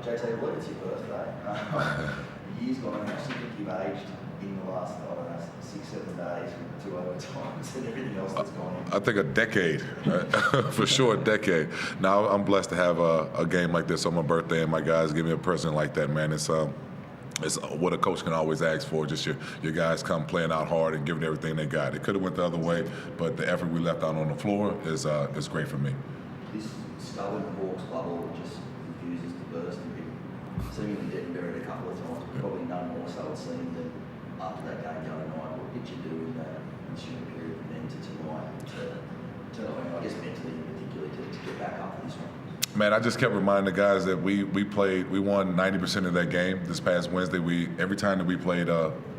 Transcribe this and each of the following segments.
JT, look, it's your birthday. Years gone, I actually think you've aged in the last, I don't know, 6-7 days with 2 overtimes and everything else that's gone in. I think a decade, for sure, a decade. Now I'm blessed to have a game like this on my birthday, and my guys give me a present like that, man. It's what a coach can always ask for. Just your guys come playing out hard and giving everything they got. It could have went the other way, but the effort we left out on the floor is great for me. This stubborn Hawks bubble just refuses to burst. Seemingly dead and buried a couple of times, probably none more so it seemed than after that game the other night. What did you do in that ensuing period from then to tonight I guess mentally in particular, to get back up for this one? Man, I just kept reminding the guys that we won 90% of that game this past Wednesday. Every time that we played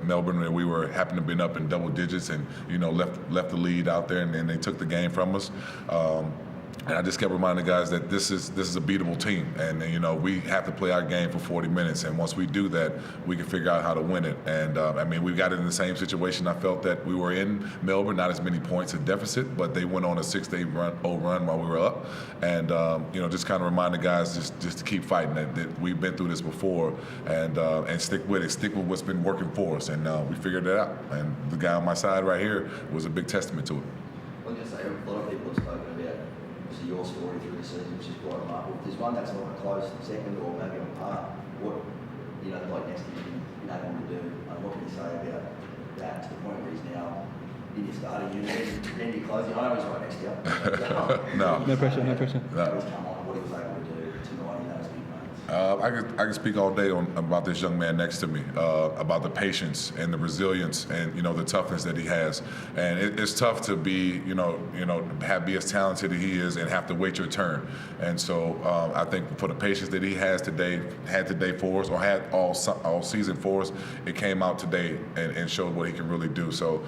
Melbourne, and we happened to been up in double digits, and left the lead out there, and then they took the game from us. And I just kept reminding the guys that this is a beatable team, and we have to play our game for 40 minutes. And once we do that, we can figure out how to win it. And we got in the same situation. I felt that we were in Melbourne, not as many points of deficit, but they went on a 6-8-0 run while we were up. And just kind of remind the guys just to keep fighting. That we've been through this before, and stick with it. Stick with what's been working for us, and we figured it out. And the guy on my side right here was a big testament to it. I was going to say, a lot of people have spoken about your story through the season, which is quite remarkable. If there's one that's not a close second or maybe on par, what like next year you've been able to do, what can you say about that to the point where he's now in your starting unit and you're closing? I know he's right next to you. No pressure. He's come on, what he was able to do tonight in those big moments. I can speak all day about this young man next to me, about the patience and the resilience and the toughness that he has. And it's tough to be be as talented as he is and have to wait your turn. And so I think for the patience that he had today for us, or had all season for us, it came out today and showed what he can really do. So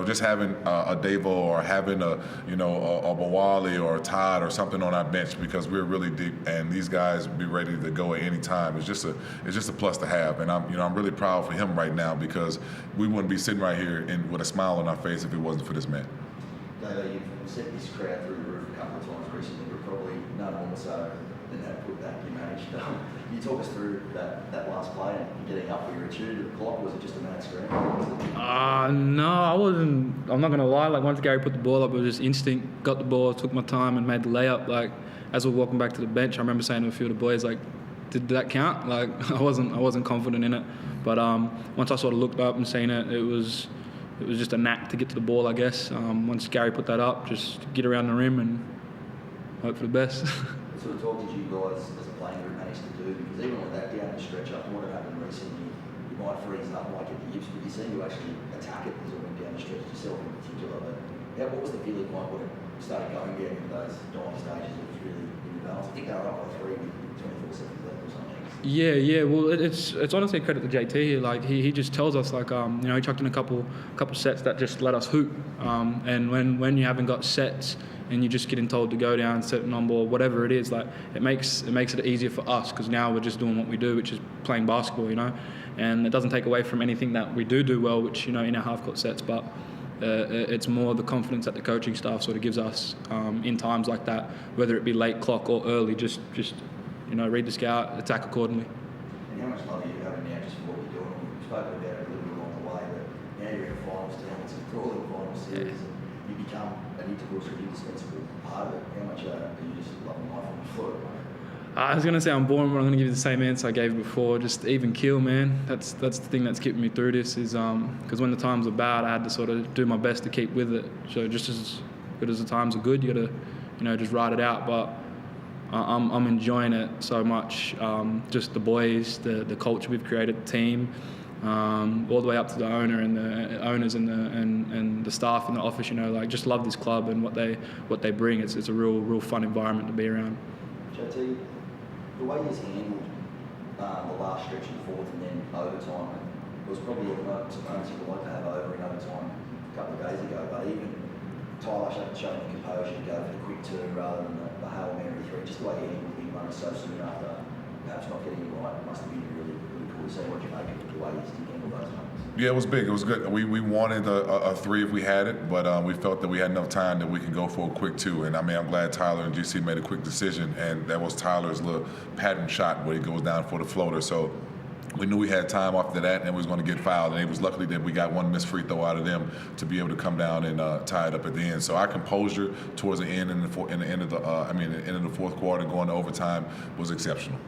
just having a Davo or having a Bawali or a Todd or something on our bench, because we're really deep, and these guys be ready to go at any time. It's just a plus to have, and I'm really proud for him right now, because we wouldn't be sitting right here with a smile on our face if it wasn't for this man. Davo, you've sent this crowd through the roof a couple of times recently, but probably none more so than that putback you managed. Can you talk us through that last play and getting up? Were you attuned to the clock? Was it just a mad scramble? No, I wasn't. I'm not going to lie. Like, once Gary put the ball up, it was just instinct. Got the ball, took my time, and made the layup. Like, as we were walking back to the bench, I remember saying to a few of the boys, like, did that count? Like, I wasn't confident in it. But once I sort of looked up and seen it, it was just a knack to get to the ball, I guess. Once Gary put that up, just get around the rim and hope for the best. What sort of talk did you guys as a playing group manage to do? Because even with that down the stretch up, what had happened recently, you might freeze up like at the yips, but you seem to actually attack it as it went down the stretch yourself in particular. But what was the feeling like when it started going down into those dying stages? It was really in the balance. I think they were up by 3 with 24 seconds left or something. Yeah. Well, it's honestly a credit to JT here. Like, he just tells us, like, he chucked in a couple sets that just let us hoop. And when you haven't got sets and you're just getting told to go down, set an on ball, whatever it is, like, it makes it easier for us, because now we're just doing what we do, which is playing basketball, And it doesn't take away from anything that we do well, which in our half court sets, but it's more the confidence that the coaching staff sort of gives us in times like that, whether it be late clock or early. Just read the scout, attack accordingly. And how much love are you having now just for what you're doing? We've spoken about it a little bit along the way, but now you're in a finals town, it's a thrilling final series, and you become an integral, indispensable part of it. How much are you just loving life on the floor? I was going to say I'm boring, but I'm going to give you the same answer I gave before. Just even keel, man. That's the thing that's keeping me through this, is because when the times are bad, I had to sort of do my best to keep with it. So just as good as the times are good, you got to just ride it out. But I'm enjoying it so much. Just the boys, the culture we've created, the team, all the way up to the owner and the owners and the staff in the office. Just love this club and what they bring. It's a real fun environment to be around. JT, the way he's handled the last stretch in fourth and then overtime, it was probably some moments you would like to have over in overtime a couple of days ago, but even Tyler showing the composure to go for the quick two rather than the Hail Mary 3, just the way he handled him running so soon after perhaps not getting it right, must have been really, really cool to So what do you make of the way you handle those moments? Yeah, it was big. It was good. We wanted a three if we had it, but we felt that we had enough time that we could go for a quick two. And I mean, I'm glad Tyler and GC made a quick decision, and that was Tyler's little pattern shot where he goes down for the floater. So we knew we had time after that, and we was going to get fouled. And it was luckily that we got one missed free throw out of them to be able to come down and tie it up at the end. So our composure towards the end and the end of the end of the fourth quarter, going to overtime, was exceptional.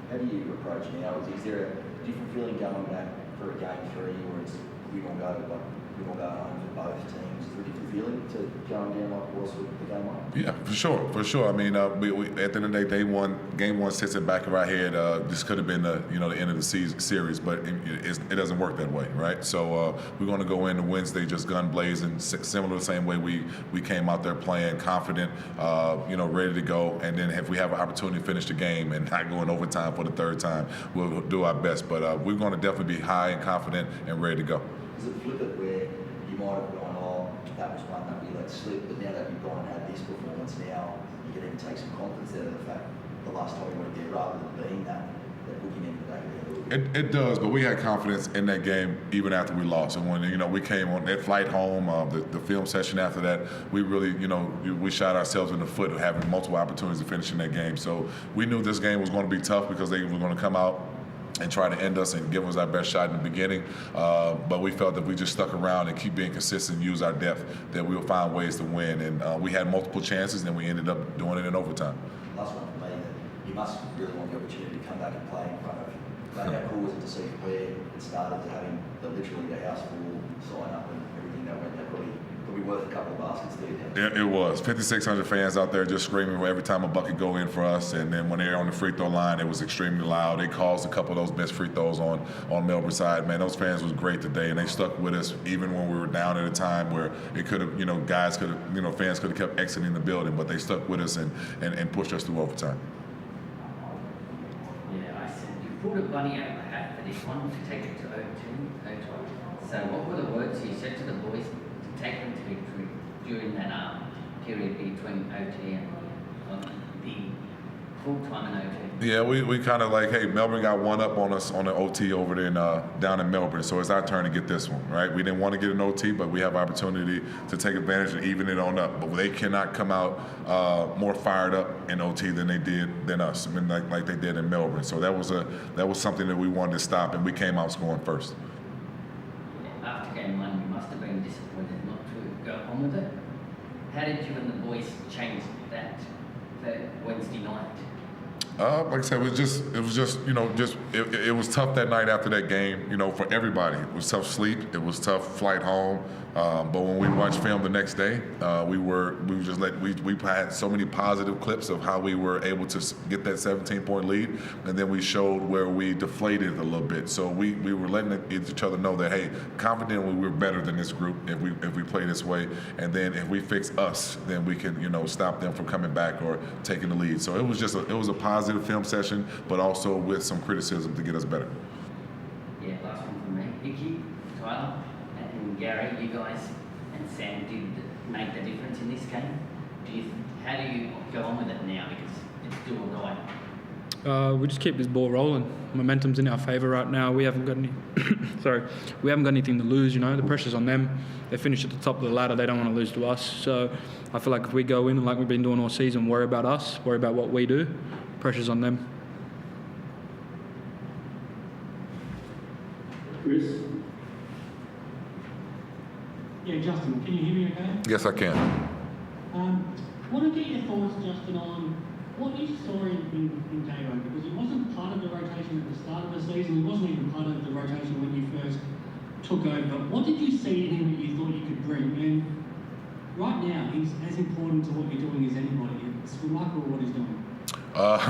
How do you approach now? Is there a different feeling going back for a game three, where it's we gonna go home for both teams? Is there a different feeling to going down like it was with the game one? Yeah, for sure. I mean, we at the end of the day, game one sits in the back of our head. This could have been the end of the series, but it doesn't work that way, right? So we're going to go into Wednesday just gun blazing, similar to the same way we came out there playing, confident, ready to go. And then if we have an opportunity to finish the game and not go in overtime for the third time, we'll do our best. But we're going to definitely be high and confident and ready to go. Does it flip it where you might have gone, oh, that was one that we let slip, but now that you've gone and had this performance, now you can even take some confidence out of the fact the last time we went there, rather than being that booking in the back of the head? It does, but we had confidence in that game even after we lost. And when we came on that flight home, the film session after that, we really we shot ourselves in the foot of having multiple opportunities to finish in that game. So we knew this game was going to be tough because they were going to come out and try to end us and give us our best shot in the beginning. But we felt that we just stuck around and keep being consistent, use our depth, that we would find ways to win. And we had multiple chances, and we ended up doing it in overtime. Last one for me, that you must really want the opportunity to come back and play in front of. How cool was it to see where it started to having literally the house full sign up and everything that went there? Probably worth a couple of baskets there. It was 5,600 fans out there just screaming every time a bucket go in for us, and then when they were on the free throw line, it was extremely loud. They caused a couple of those missed free throws on Melbourne side. Man, those fans was great today, and they stuck with us even when we were down at a time where it could have, fans could have kept exiting the building, but they stuck with us and pushed us through overtime. Yeah, I said you pulled a bunny out of the hat for this one to take it to OT. So what were the words you said to the boys to take them to victory during that period between OT and the full time and OT? Yeah, we kind of like, hey, Melbourne got one up on us on the OT over there down in Melbourne, so it's our turn to get this one, right? We didn't want to get an OT, but we have opportunity to take advantage and even it on up. But they cannot come out more fired up in OT than us. I mean, like they did in Melbourne. So that was something that we wanted to stop, and we came out scoring first. After game one, you must have been disappointed not to go on with it. How did you and the boys change that for Wednesday night? Like I said, it was tough that night after that game, for everybody. It was tough sleep. It was tough flight home. But when we watched film the next day, we had so many positive clips of how we were able to get that 17-point lead, and then we showed where we deflated a little bit. So we were letting each other know that, hey, confidently we're better than this group if we play this way, and then if we fix us, then we can stop them from coming back or taking the lead. So it was a positive film session, but also with some criticism to get us better. Yeah, last one from me. Hickey, Tyler, and Gary, you guys and Sam did make the difference in this game. How do you go on with it now, because it's still right? We just keep this ball rolling. Momentum's in our favour right now. We haven't got anything to lose. The pressure's on them. They finish at the top of the ladder. They don't want to lose to us. So I feel like if we go in like we've been doing all season, worry about us, worry about what we do, pressure's on them. Chris? Yeah, Justin, can you hear me okay? Yes, I can. Want to get your thoughts, Justin, on what you saw in Davo, because he wasn't part of the rotation at the start of the season. He wasn't even part of the rotation when you first took over. What did you see in him that you thought you could bring? And right now, he's as important to what you're doing as anybody. It's remarkable what he's doing.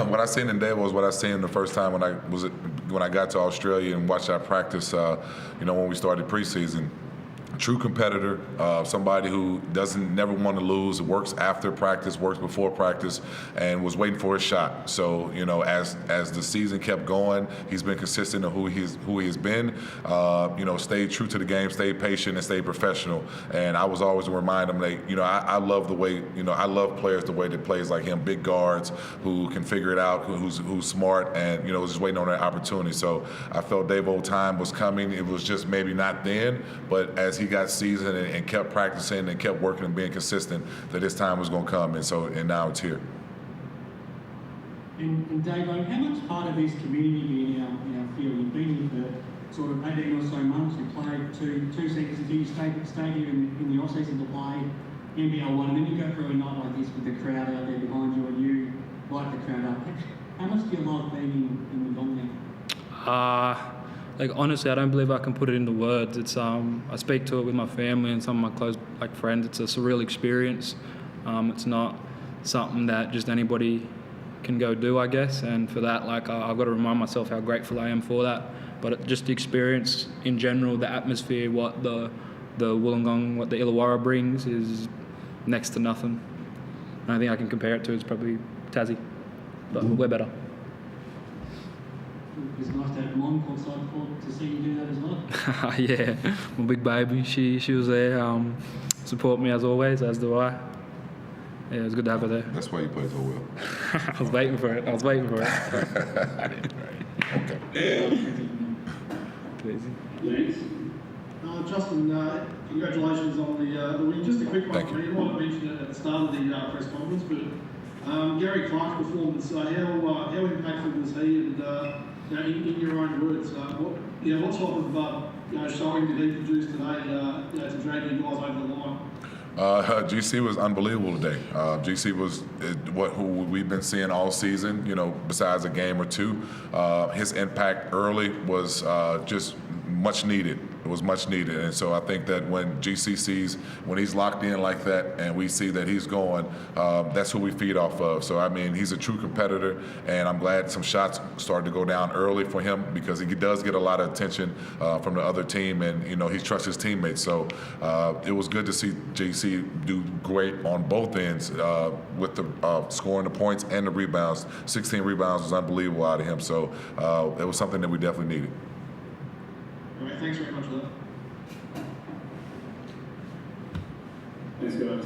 What I seen in Davo was what I seen the first time when I got to Australia and watched our practice. When we started preseason. true competitor, somebody who never want to lose, works after practice, works before practice, and was waiting for his shot. So, you know, as the season kept going, he's been consistent in who he has been. You know, stayed true to the game, stayed patient, and stayed professional. And I was always remind him that, you know, I love the way, you know, I love players the way that plays like him, big guards who can figure it out, who's smart, and, you know, was just waiting on that opportunity. So I felt Davo's time was coming. It was just maybe not then, but as he got seasoned and kept practicing and kept working and being consistent, that his time was going to come, and now it's here. And Davo, how much part of this community in our field? You've been here for sort of 18 or so months. You played two seasons until you stayed here in the off-season to play NBL1, and then you go through a night like this with the crowd out there behind you, and you light the crowd up. How much do you love being in the Dom now? Like, honestly, I don't believe I can put it into words. It's I speak to it with my family and some of my close friends. It's a surreal experience. It's not something that just anybody can go do, I guess. And for that, I've got to remind myself how grateful I am for that. But just the experience in general, the atmosphere, what the Wollongong, what the Illawarra brings is next to nothing. And I think I can compare it to is probably Tassie, but we're better. It's nice to have Mom courtside court to see you do that as well. Yeah, my big baby, she was there, support me as always, as do I. Yeah, it was good to have her there. That's why you play so well. I was waiting for it. Thanks. Justin, congratulations on the win. Just a quick one Thank for you. you. You might have mentioned it at the start of the press conference, but Gary Clark's performance, how impactful was he? And in your own words, what type of showing did he produce today to drag you guys over the line? GC was unbelievable today. GC was who we've been seeing all season, you know, besides a game or two. His impact early was just much needed. It was much needed. And so I think that when GC sees, when he's locked in like that and we see that he's going, that's who we feed off of. So, I mean, he's a true competitor, and I'm glad some shots started to go down early for him because he does get a lot of attention from the other team, and, you know, he trusts his teammates. So it was good to see GC do great on both ends with the scoring the points and the rebounds. 16 rebounds was unbelievable out of him. So it was something that we definitely needed. All right, thanks very much for that. Thanks, guys.